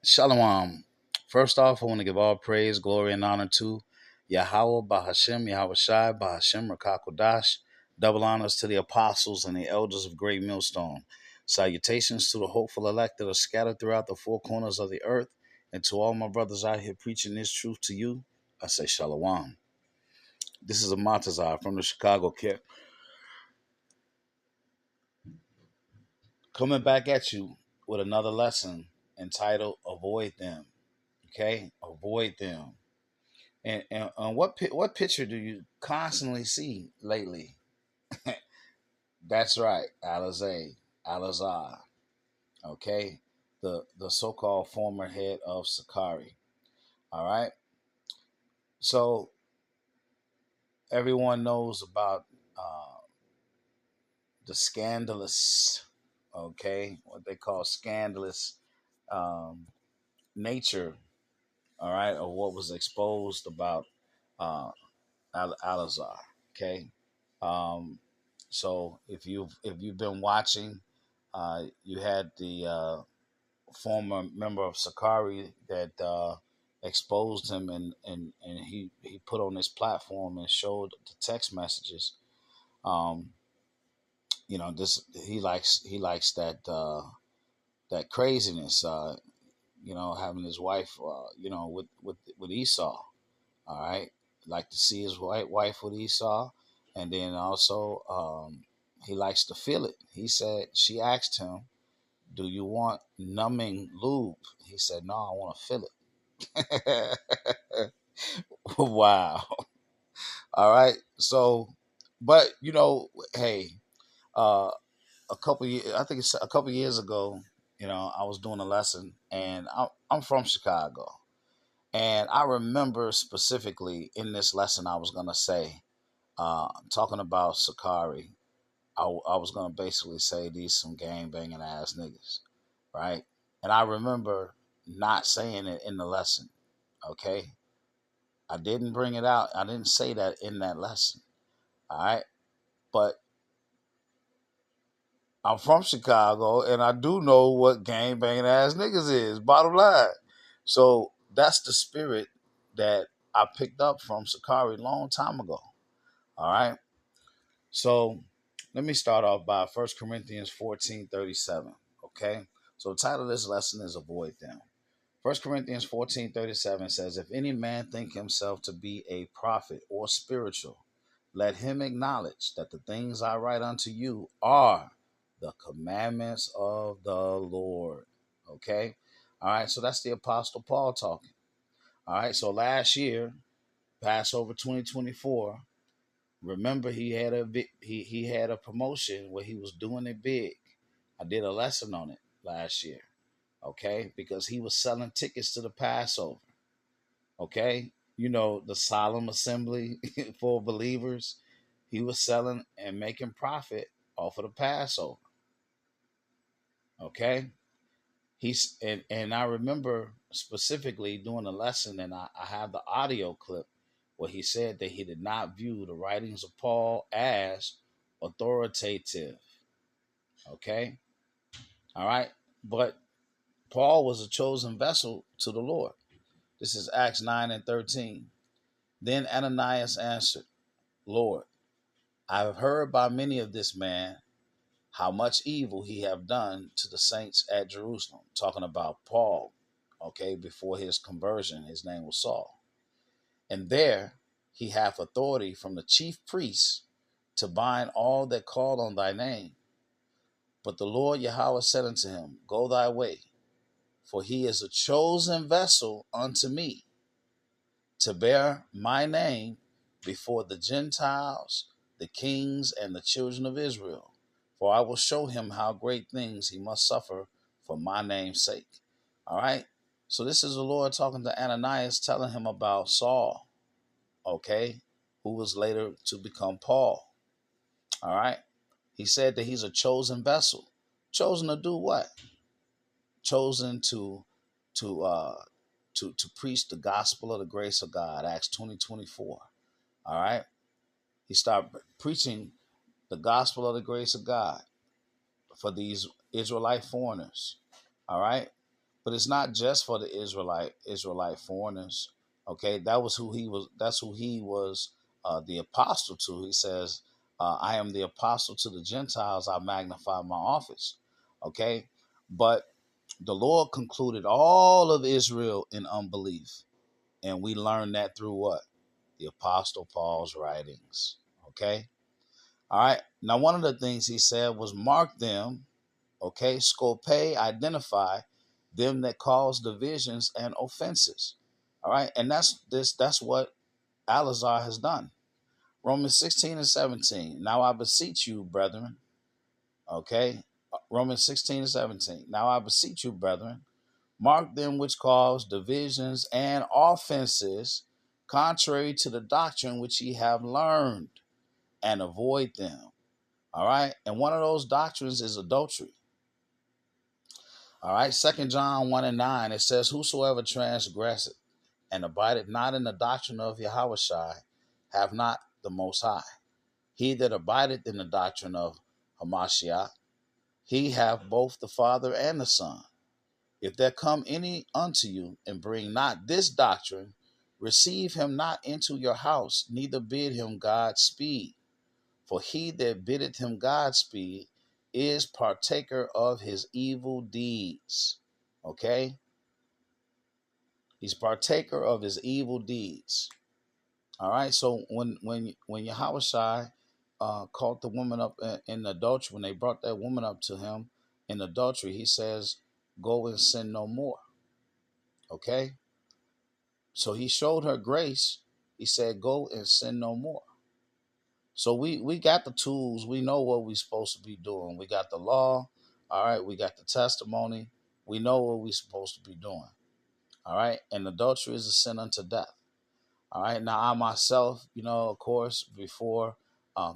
Shalom. First off, I want to give all praise, glory, and honor to Yahweh, Bahashem, Yahweh Shai, Bahashem, Rakakodash. Double honors to the apostles and the elders of Great Millstone. Salutations to the hopeful elect that are scattered throughout the four corners of the earth. And to all my brothers out here preaching this truth to you, I say Shalom. This is a Montazar from the Chicago Kip, coming back at you with another lesson entitled Avoid Them. Okay? Avoid them. And what picture do you constantly see lately? That's right, Alizé, Alazar. Okay, the so-called former head of Sakari. All right, so everyone knows about the scandalous, okay, what they call scandalous um, nature. All right, of what was exposed about uh, Alazar. Okay, um, so if you've been watching, you had the former member of Sakari that exposed him, and he put on his platform and showed the text messages. Um, this he likes that craziness. Having his wife, with Esau. All right, like to see his wife with Esau, and then also he likes to feel it. He said she asked him, "Do you want numbing lube?" He said, "No, I want to feel it." Wow. All right. So, but hey, uh, I think it's a couple years ago. I was doing a lesson, and I'm from Chicago. And I remember specifically in this lesson, I was going to say, talking about Sakari, I was going to basically say these some gang banging ass niggas, right? And I remember not saying it in the lesson, okay? I didn't bring it out. I didn't say that in that lesson, all right? But I'm from Chicago, and I do know what gang banging ass niggas is, bottom line. So that's the spirit that I picked up from Sakari a long time ago, all right? So let me start off by 1 Corinthians 14:37. Okay. So the title of this lesson is Avoid Them. 1 Corinthians 14:37 says, If any man think himself to be a prophet or spiritual, let him acknowledge that the things I write unto you are the commandments of the Lord. Okay. All right. So that's the Apostle Paul talking. All right. So last year, Passover 2024, remember, he had a promotion where he was doing it big. I did a lesson on it last year, okay? Because he was selling tickets to the Passover, okay? The solemn assembly for believers. He was selling and making profit off of the Passover, okay? And I remember specifically doing a lesson, and I have the audio clip where he said that he did not view the writings of Paul as authoritative. Okay, all right, but Paul was a chosen vessel to the Lord. This is Acts 9:13. Then Ananias answered, Lord, I have heard by many of this man how much evil he have done to the saints at Jerusalem. Talking about Paul, okay, before his conversion, his name was Saul. And there he hath authority from the chief priests to bind all that call on thy name. But the Lord Yahweh said unto him, Go thy way, for he is a chosen vessel unto me to bear my name before the Gentiles, the kings, and the children of Israel. For I will show him how great things he must suffer for my name's sake. All right. So this is the Lord talking to Ananias, telling him about Saul, okay, who was later to become Paul. All right. He said that he's a chosen vessel. Chosen to do what? Chosen to uh to preach the gospel of the grace of God, Acts 20:24. All right. He started preaching the gospel of the grace of God for these Israelite foreigners. All right. But it's not just for the Israelite foreigners. Okay, that was who he was. That's who he was, the apostle to. He says, "I am the apostle to the Gentiles. I magnify my office." Okay, but the Lord concluded all of Israel in unbelief, and we learn that through what? The Apostle Paul's writings. Okay, all right. Now, one of the things he said was, "Mark them." Okay, scope, identify them that cause divisions and offenses. All right, and that's what Alazar has done. Romans 16 and 17. Now I beseech you, brethren. Okay, Romans 16 and 17. Now I beseech you, brethren, mark them which cause divisions and offenses contrary to the doctrine which ye have learned, and avoid them. All right, and one of those doctrines is adultery. All right, 2 John 1 and 9, it says, "Whosoever transgresseth and abideth not in the doctrine of Yahushua have not the Most High. He that abideth in the doctrine of Hamashiach, he have both the Father and the Son. If there come any unto you and bring not this doctrine, receive him not into your house, neither bid him Godspeed. For he that biddeth him Godspeed is partaker of his evil deeds." Okay? He's partaker of his evil deeds. All right. So when Yahushua caught the woman up in adultery, when they brought that woman up to him in adultery, he says, "Go and sin no more." Okay. So he showed her grace. He said, "Go and sin no more." So we got the tools. We know what we're supposed to be doing. We got the law. All right. We got the testimony. We know what we're supposed to be doing. All right. And adultery is a sin unto death. All right. Now, I myself, of course, before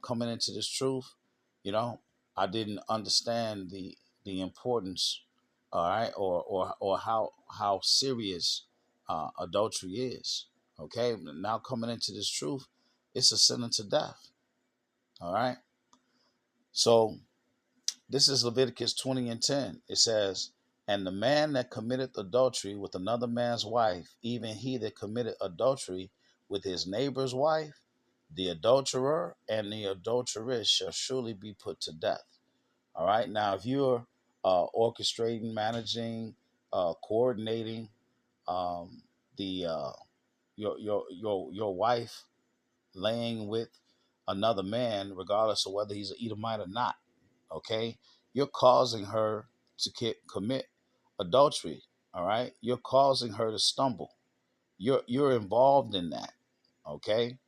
coming into this truth, I didn't understand the importance, all right, or how serious adultery is. Okay. Now coming into this truth, it's a sin unto death. All right. So this is Leviticus 20 and 10. It says, "And the man that committeth adultery with another man's wife, even he that committed adultery with his neighbor's wife, the adulterer and the adulteress shall surely be put to death." All right. Now, if you're orchestrating, managing, coordinating the your wife laying with another man, regardless of whether he's an Edomite or not, okay, you're causing her to commit adultery. All right, you're causing her to stumble. You're involved in that. Okay,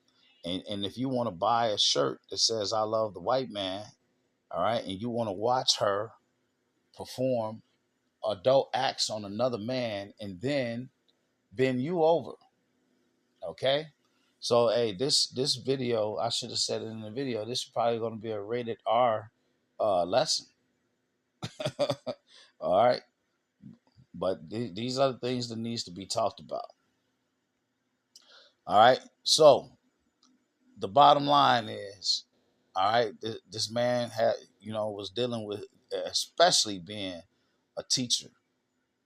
and if you want to buy a shirt that says "I love the white man," all right, and you want to watch her perform adult acts on another man and then bend you over. Okay, so hey, this video, I should have said it in the video, this is probably going to be a rated R lesson. All right, but these are the things that needs to be talked about. All right, so the bottom line is, all right, this man had, was dealing with, especially being a teacher,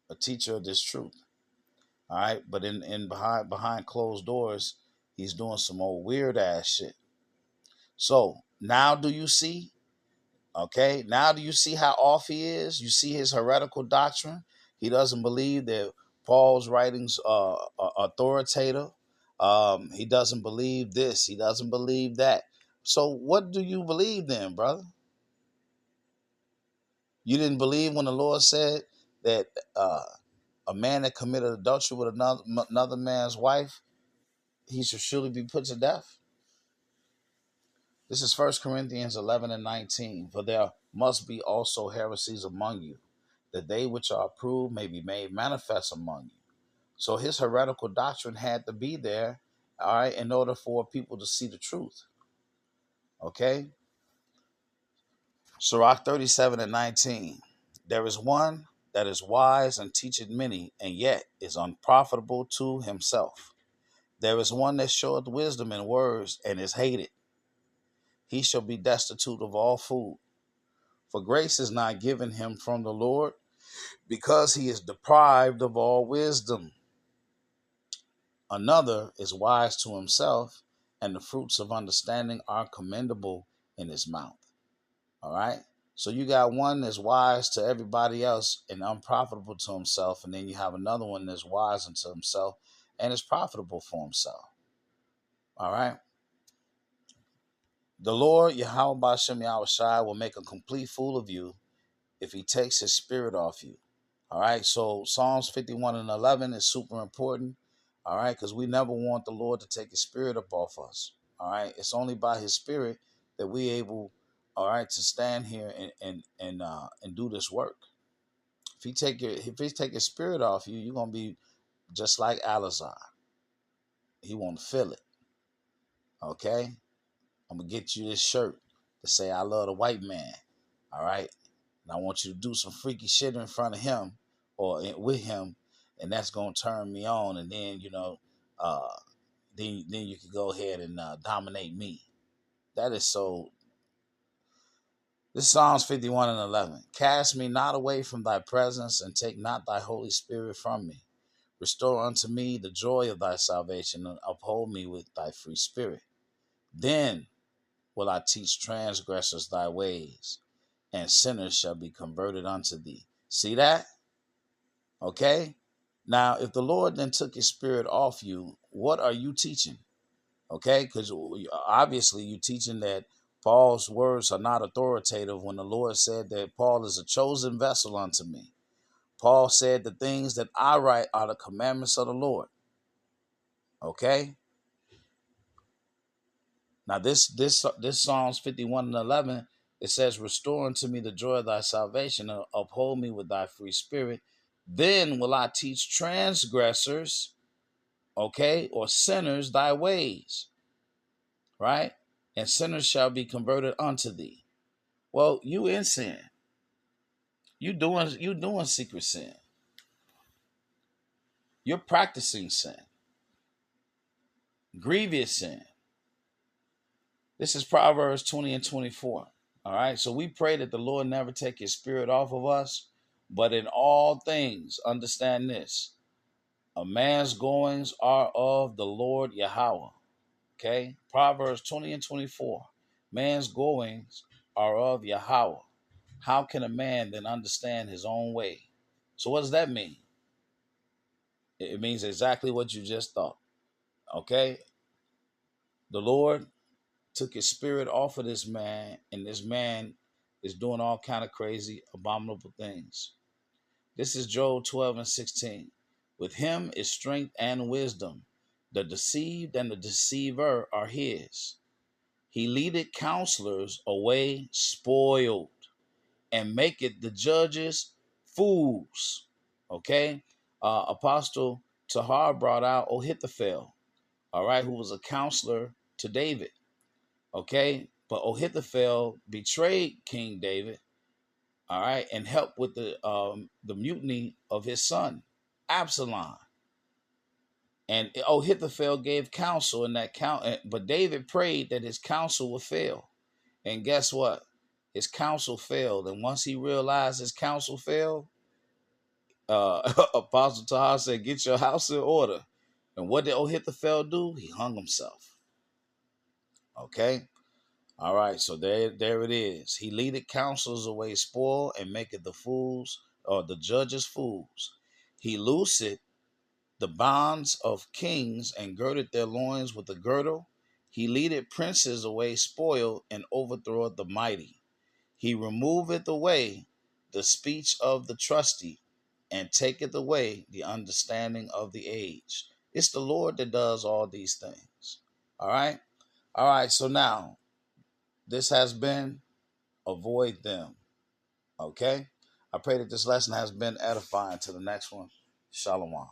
of this truth. All right, but in behind closed doors, he's doing some old weird ass shit. So now, do you see? Okay, now do you see how off he is? You see his heretical doctrine. He doesn't believe that Paul's writings are authoritative. He doesn't believe this. He doesn't believe that. So what do you believe then, brother? You didn't believe when the Lord said that a man that committed adultery with another man's wife, he should surely be put to death. This is 1 Corinthians 11 and 19. "For there must be also heresies among you, that they which are approved may be made manifest among you." So his heretical doctrine had to be there, all right, in order for people to see the truth. Okay? Sirach 37 and 19. "There is one that is wise and teacheth many, and yet is unprofitable to himself. There is one that showeth wisdom in words, and is hated. He shall be destitute of all food. For grace is not given him from the Lord, because he is deprived of all wisdom. Another is wise to himself, and the fruits of understanding are commendable in his mouth. All right. So you got one that's wise to everybody else and unprofitable to himself, and then you have another one that's wise unto himself and is profitable for himself. All right. The Lord, Yahweh Bashem Yahweh Shai, will make a complete fool of you if he takes his spirit off you. All right. So Psalms 51 and 11 is super important. All right. Because we never want the Lord to take his spirit up off us. All right. It's only by his spirit that we able, all right, to stand here and do this work. If he take his spirit off you, you're gonna be just like Alazar. He won't feel it. Okay? I'm gonna get you this shirt to say I love the white man. All right? And I want you to do some freaky shit in front of him or with him, and that's gonna turn me on. And then then you can go ahead and dominate me. That is so. This is Psalms 51 and 11. Cast me not away from thy presence, and take not thy Holy Spirit from me. Restore unto me the joy of thy salvation, and uphold me with thy free spirit. Then will I teach transgressors thy ways, and sinners shall be converted unto thee. See that? Okay? Now, if the Lord then took his spirit off you, what are you teaching? Okay? Because obviously you're teaching that Paul's words are not authoritative when the Lord said that Paul is a chosen vessel unto me. Paul said the things that I write are the commandments of the Lord. Okay? Now this Psalms 51 and 11, it says, restore unto me the joy of thy salvation, and uphold me with thy free spirit. Then will I teach transgressors, okay, or sinners thy ways, right? And sinners shall be converted unto thee. Well, you in sin. You doing secret sin. You're practicing sin. Grievous sin. This is Proverbs 20 and 24. All right. So we pray that the Lord never take his spirit off of us, but in all things, understand this. A man's goings are of the Lord Yahweh. Okay. Proverbs 20 and 24. Man's goings are of Yahweh. How can a man then understand his own way? So what does that mean? It means exactly what you just thought. Okay. The Lord took his spirit off of this man, and this man is doing all kind of crazy, abominable things. This is Job 12 and 16. With him is strength and wisdom. The deceived and the deceiver are his. He leadeth counselors away spoiled, and maketh the judges fools. Okay? Apostle Tahar brought out Ahithophel, all right, who was a counselor to David. Okay, but Ahithophel betrayed King David, all right, and helped with the mutiny of his son Absalom. And Ahithophel gave counsel in that but David prayed that his counsel would fail. And guess what? His counsel failed. And once he realized his counsel failed, Apostle Tahar said, "Get your house in order." And what did Ahithophel do? He hung himself. Okay. All right, so there it is. He leadeth counsels away spoil, and maketh the fools or the judges fools. He looseth the bonds of kings, and girdeth their loins with a girdle. He leadeth princes away spoil, and overthroweth the mighty. He removeth away the speech of the trusty, and taketh away the understanding of the aged. It's the Lord that does all these things. All right? All right, so now this has been avoid them. Okay? I pray that this lesson has been edifying. To the next one. Shalom.